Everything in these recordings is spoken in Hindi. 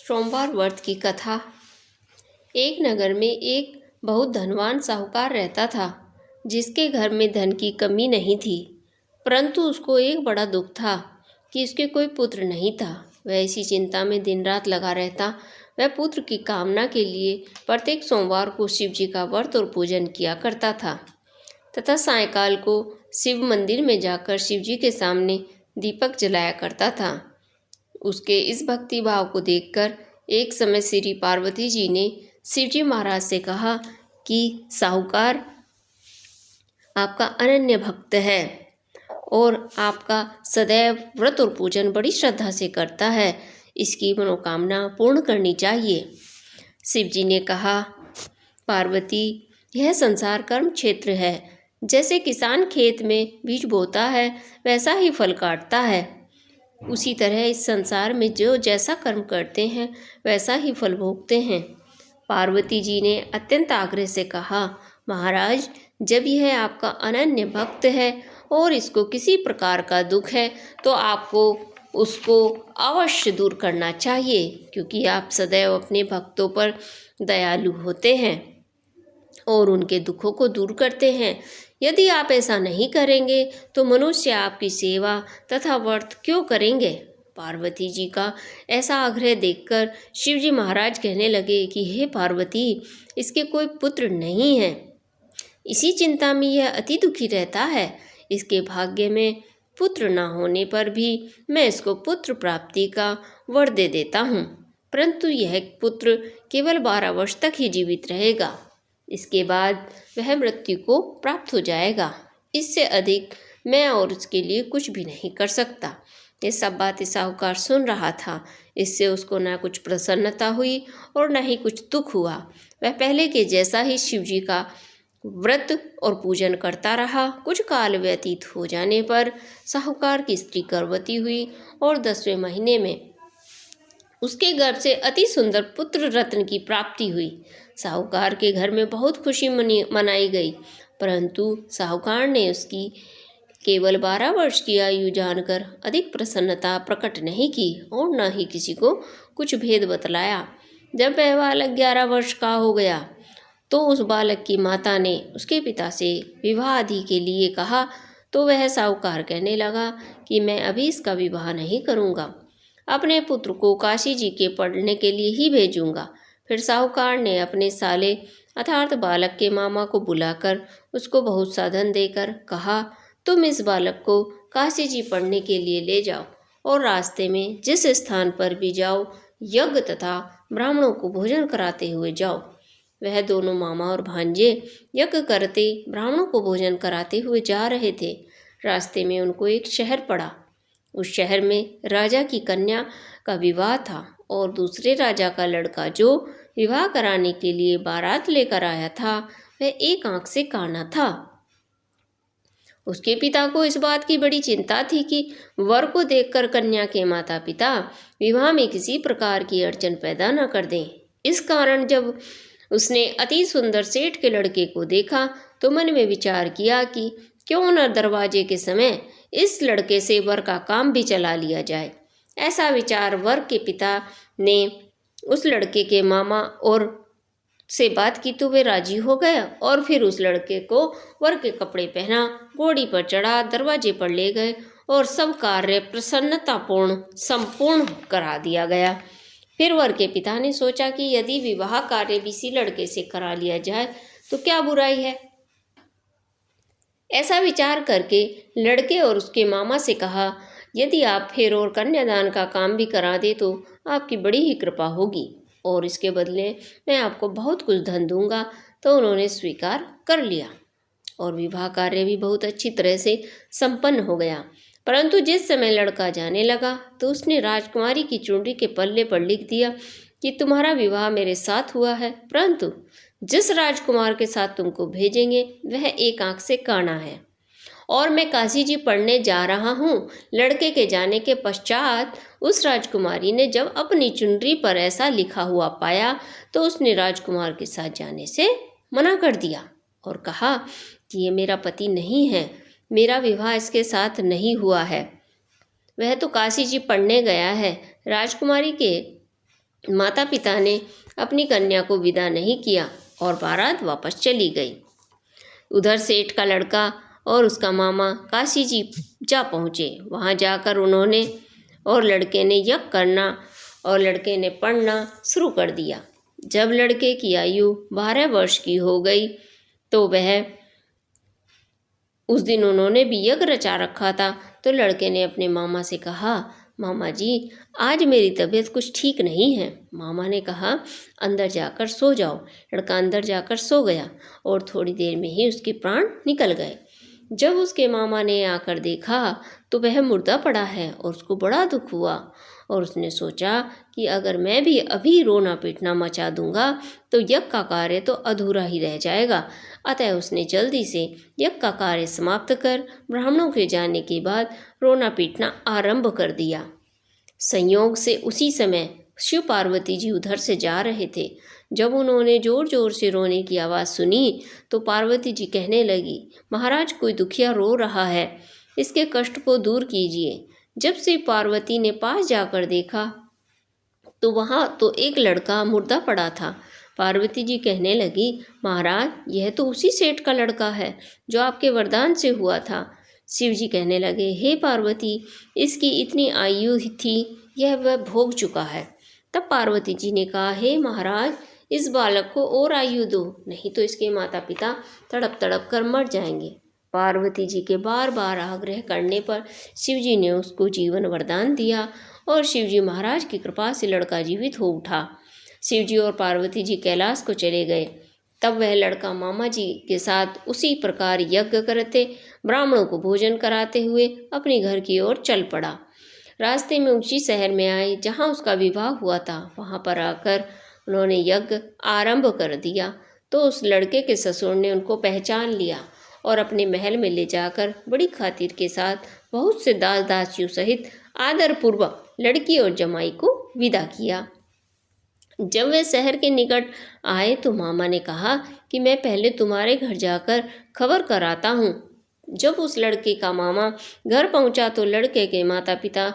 सोमवार व्रत की कथा। एक नगर में एक बहुत धनवान साहूकार रहता था, जिसके घर में धन की कमी नहीं थी। परंतु उसको एक बड़ा दुख था कि उसके कोई पुत्र नहीं था। वह इसी चिंता में दिन रात लगा रहता। वह पुत्र की कामना के लिए प्रत्येक सोमवार को शिव जी का व्रत और पूजन किया करता था तथा सायंकाल को शिव मंदिर में जाकर शिव जी के सामने दीपक जलाया करता था। उसके इस भक्ति भाव को देखकर एक समय श्री पार्वती जी ने शिवजी महाराज से कहा कि साहूकार आपका अनन्य भक्त है और आपका सदैव व्रत और पूजन बड़ी श्रद्धा से करता है, इसकी मनोकामना पूर्ण करनी चाहिए। शिव जी ने कहा, पार्वती, यह संसार कर्म क्षेत्र है। जैसे किसान खेत में बीज बोता है वैसा ही फल काटता है, उसी तरह इस संसार में जो जैसा कर्म करते हैं वैसा ही फल भोगते हैं। पार्वती जी ने अत्यंत आग्रह से कहा, महाराज, जब यह आपका अनन्य भक्त है और इसको किसी प्रकार का दुख है तो आपको उसको अवश्य दूर करना चाहिए, क्योंकि आप सदैव अपने भक्तों पर दयालु होते हैं और उनके दुखों को दूर करते हैं। यदि आप ऐसा नहीं करेंगे तो मनुष्य आपकी सेवा तथा व्रत क्यों करेंगे। पार्वती जी का ऐसा आग्रह देखकर शिवजी महाराज कहने लगे कि हे पार्वती, इसके कोई पुत्र नहीं है। इसी चिंता में यह अति दुखी रहता है। इसके भाग्य में पुत्र न होने पर भी मैं इसको पुत्र प्राप्ति का वर दे देता हूँ, परंतु यह पुत्र केवल 12 वर्ष तक ही जीवित रहेगा। इसके बाद वह मृत्यु को प्राप्त हो जाएगा। इससे अधिक मैं और उसके लिए कुछ भी नहीं कर सकता। ये सब बातें साहूकार सुन रहा था। इससे उसको ना कुछ प्रसन्नता हुई और न ही कुछ दुख हुआ। वह पहले के जैसा ही शिव जी का व्रत और पूजन करता रहा। कुछ काल व्यतीत हो जाने पर साहूकार की स्त्री गर्भवती हुई और 10वें महीने में उसके गर्भ से अति सुंदर पुत्र रत्न की प्राप्ति हुई। साहूकार के घर में बहुत खुशी मनाई गई, परंतु साहूकार ने उसकी केवल 12 वर्ष की आयु जानकर अधिक प्रसन्नता प्रकट नहीं की और न ही किसी को कुछ भेद बतलाया। जब वह बालक 11 वर्ष का हो गया तो उस बालक की माता ने उसके पिता से विवाह आदि के लिए कहा, तो वह साहूकार कहने लगा कि मैं अभी इसका विवाह नहीं करूँगा, अपने पुत्र को काशी जी के पढ़ने के लिए ही भेजूंगा। फिर साहूकार ने अपने साले अर्थात बालक के मामा को बुलाकर उसको बहुत साधन देकर कहा, तुम इस बालक को काशी जी पढ़ने के लिए ले जाओ और रास्ते में जिस स्थान पर भी जाओ यज्ञ तथा ब्राह्मणों को भोजन कराते हुए जाओ। वह दोनों मामा और भांजे यज्ञ करते ब्राह्मणों को भोजन कराते हुए जा रहे थे। रास्ते में उनको एक शहर पड़ा। उस शहर में राजा की कन्या का विवाह था और दूसरे राजा का लड़का जो विवाह कराने के लिए बारात लेकर आया था वह एक आंख से काना था। उसके पिता को इस बात की बड़ी चिंता थी कि वर को देखकर कन्या के माता पिता विवाह में किसी प्रकार की अड़चन पैदा न कर दें। इस कारण जब उसने अति सुंदर सेठ के लड़के को देखा तो मन में विचार किया कि क्यों न दरवाजे के समय इस लड़के से वर का काम भी चला लिया जाए। ऐसा विचार वर के पिता ने उस लड़के के मामा और से बात की तो वे राजी हो गया और फिर उस लड़के को वर के कपड़े पहना, घोड़ी पर चढ़ा, दरवाजे पर ले गए और सब कार्य प्रसन्नतापूर्ण संपूर्ण करा दिया गया। फिर वर के पिता ने सोचा कि यदि विवाह कार्य भी इसी लड़के से करा लिया जाए तो क्या बुराई है। ऐसा विचार करके लड़के और उसके मामा से कहा, यदि आप फेर और कन्यादान का काम भी करा दे तो आपकी बड़ी ही कृपा होगी और इसके बदले मैं आपको बहुत कुछ धन दूंगा। तो उन्होंने स्वीकार कर लिया और विवाह कार्य भी बहुत अच्छी तरह से संपन्न हो गया। परंतु जिस समय लड़का जाने लगा तो उसने राजकुमारी की चुनरी के पल्ले पर लिख दिया कि तुम्हारा विवाह मेरे साथ हुआ है, परंतु जिस राजकुमार के साथ तुमको भेजेंगे वह एक आंख से काना है और मैं काशी जी पढ़ने जा रहा हूँ। लड़के के जाने के पश्चात उस राजकुमारी ने जब अपनी चुनरी पर ऐसा लिखा हुआ पाया तो उसने राजकुमार के साथ जाने से मना कर दिया और कहा कि ये मेरा पति नहीं है, मेरा विवाह इसके साथ नहीं हुआ है, वह तो काशी जी पढ़ने गया है। राजकुमारी के माता पिता ने अपनी कन्या को विदा नहीं किया और बारात वापस चली गई। उधर सेठ का लड़का और उसका मामा काशी जी जा पहुँचे। वहाँ जाकर उन्होंने और लड़के ने यज्ञ करना और लड़के ने पढ़ना शुरू कर दिया। जब लड़के की आयु 12 वर्ष की हो गई तो वह उस दिन उन्होंने भी यज्ञ रचा रखा था। तो लड़के ने अपने मामा से कहा, मामा जी आज मेरी तबीयत कुछ ठीक नहीं है। मामा ने कहा, अंदर जाकर सो जाओ। लड़का अंदर जाकर सो गया और थोड़ी देर में ही उसके प्राण निकल गए। जब उसके मामा ने आकर देखा तो वह मुर्दा पड़ा है और उसको बड़ा दुख हुआ और उसने सोचा कि अगर मैं भी अभी रोना पीटना मचा दूंगा तो यज्ञ का कार्य तो अधूरा ही रह जाएगा। अतः उसने जल्दी से यज्ञ का कार्य समाप्त कर ब्राह्मणों के जाने के बाद रोना पीटना आरंभ कर दिया। संयोग से उसी समय शिव पार्वती जी उधर से जा रहे थे। जब उन्होंने जोर जोर से रोने की आवाज़ सुनी तो पार्वती जी कहने लगी, महाराज कोई दुखिया रो रहा है, इसके कष्ट को दूर कीजिए। जब शिव पार्वती ने पास जाकर देखा तो वहाँ तो एक लड़का मुर्दा पड़ा था। पार्वती जी कहने लगी, महाराज यह तो उसी सेठ का लड़का है जो आपके वरदान से हुआ था। शिव जी कहने लगे, हे पार्वती इसकी इतनी आयु थी यह वह भोग चुका है। तब पार्वती जी ने कहा, हे महाराज इस बालक को और आयु दो, नहीं तो इसके माता पिता तड़प तड़प कर मर जाएंगे। पार्वती जी के बार बार आग्रह करने पर शिव जी ने उसको जीवन वरदान दिया और शिव जी महाराज की कृपा से लड़का जीवित हो उठा। शिव जी और पार्वती जी कैलाश को चले गए। तब वह लड़का मामा जी के साथ उसी प्रकार यज्ञ करते ब्राह्मणों को भोजन कराते हुए अपने घर की ओर चल पड़ा। रास्ते में उसी शहर में आए जहाँ उसका विवाह हुआ था। वहाँ पर आकर उन्होंने यज्ञ आरंभ कर दिया तो उस लड़के के ससुर ने उनको पहचान लिया और अपने महल में ले जाकर बड़ी खातिर के साथ बहुत से दास दासियों सहित आदरपूर्वक लड़की और जमाई को विदा किया। जब वे शहर के निकट आए तो मामा ने कहा कि मैं पहले तुम्हारे घर जाकर खबर कराता हूँ। जब उस लड़के का मामा घर पहुँचा तो लड़के के माता पिता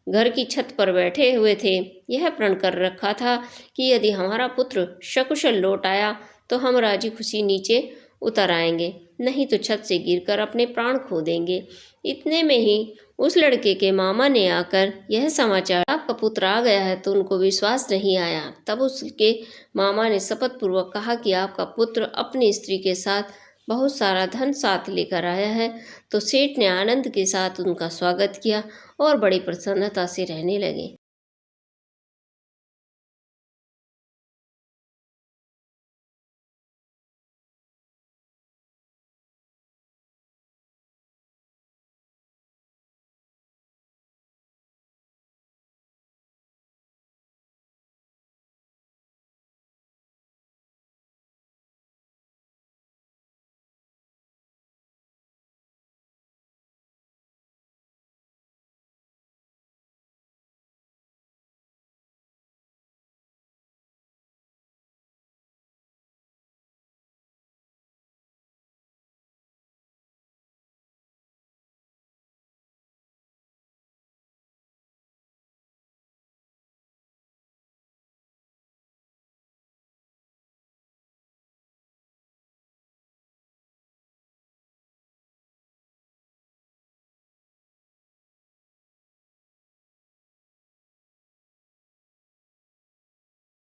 घर की छत पर बैठे हुए थे। यह प्रण कर रखा था कि यदि हमारा पुत्र सकुशल लौट आया तो हम राजी खुशी नीचे उतर आएंगे, नहीं तो छत से गिरकर अपने प्राण खो देंगे। इतने में ही उस लड़के के मामा ने आकर यह समाचार, आपका पुत्र आ गया है, तो उनको विश्वास नहीं आया। तब उसके मामा ने शपथ पूर्वक कहा कि आपका पुत्र अपनी स्त्री के साथ बहुत सारा धन साथ लेकर आया है। तो सेठ ने आनंद के साथ उनका स्वागत किया और बड़ी प्रसन्नता से रहने लगे।